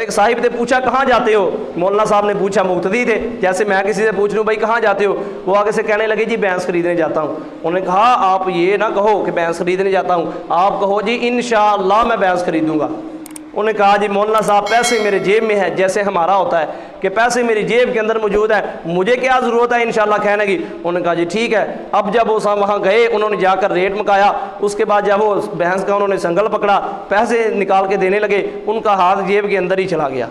ایک صاحب نے پوچھا کہاں جاتے ہو؟ مولانا صاحب نے پوچھا، مقتدی تھے، جیسے میں کسی سے پوچھ لوں بھائی کہاں جاتے ہو، وہ آگے سے کہنے لگے جی بھینس خریدنے جاتا ہوں۔ انہوں نے کہا آپ یہ نہ کہو کہ بھینس خریدنے جاتا ہوں، آپ کہو جی انشاءاللہ میں بھینس خریدوں گا۔ انہوں نے کہا جی مولانا صاحب پیسے میرے جیب میں ہے، جیسے ہمارا ہوتا ہے کہ پیسے میری جیب کے اندر موجود ہے، مجھے کیا ضرورت ہے انشاءاللہ کہنے کی۔ انہوں نے کہا جی ٹھیک ہے۔ اب جب وہ وہاں گئے، انہوں نے جا کر ریٹ مکایا، اس کے بعد جب وہ بھینس کا انہوں نے سنگل پکڑا، پیسے نکال کے دینے لگے، ان کا ہاتھ جیب کے اندر ہی چلا گیا،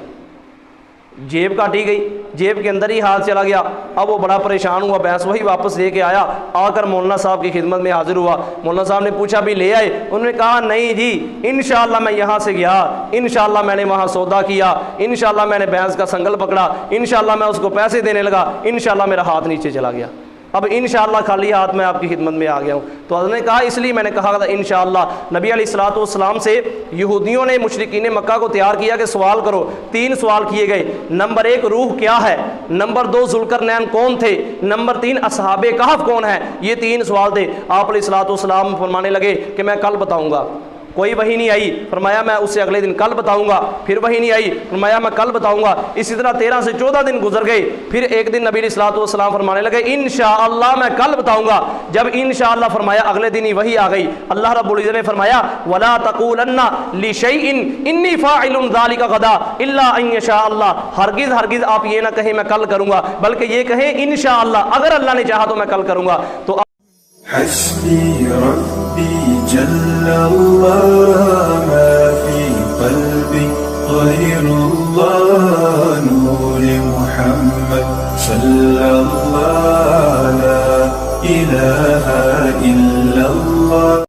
جیب کاٹی گئی، جیب کے اندر ہی ہاتھ چلا گیا۔ اب وہ بڑا پریشان ہوا، بھینس وہی واپس لے کے آیا، آ کر مولانا صاحب کی خدمت میں حاضر ہوا۔ مولانا صاحب نے پوچھا بھی لے آئے؟ انہوں نے کہا نہیں جی، انشاءاللہ میں یہاں سے گیا، انشاءاللہ میں نے وہاں سودا کیا، انشاءاللہ میں نے بھینس کا سنگل پکڑا، انشاءاللہ میں اس کو پیسے دینے لگا، انشاءاللہ میرا ہاتھ نیچے چلا گیا، اب انشاءاللہ خالی ہاتھ میں آپ کی خدمت میں آ گیا ہوں۔ تو حضرت نے کہا اس لیے میں نے کہا تھا انشاءاللہ۔ نبی علیہ الصلوۃ والسلام سے یہودیوں نے مشرکین مکہ کو تیار کیا کہ سوال کرو، 3 سوال کیے گئے۔ نمبر 1 روح کیا ہے، نمبر 2 ذوالقرنین کون تھے، نمبر 3 اصحاب کہف کون ہیں۔ یہ 3 سوال تھے۔ آپ علیہ الصلوۃ والسلام فرمانے لگے کہ میں کل بتاؤں گا۔ کوئی وحی نہیں آئی، فرمایا میں اس سے اگلے دن کل بتاؤں گا، پھر وحی نہیں آئی، فرمایا میں کل بتاؤں گا۔ اسی طرح 13 سے 14 دن گزر گئے، پھر ایک دن نبی علیہ الصلوۃ والسلام فرمانے لگے انشاءاللہ میں کل بتاؤں گا۔ جب انشاءاللہ فرمایا اگلے دن ہی وحی آ گئی، اللہ رب العزت نے فرمایا وَلَا تَقُولَنَّ لِشَيْءٍ إِنِّي فَاعِلٌ ذَلِكَ غَدًا إِلَّا أَن يَشَاءَ اللَّهُ، ہرگز آپ یہ نہ کہیں میں کل کروں گا، بلکہ یہ کہیں انشاءاللہ، اگر اللہ نے چاہا تو میں کل کروں گا۔ تو حسبي ربي جل الله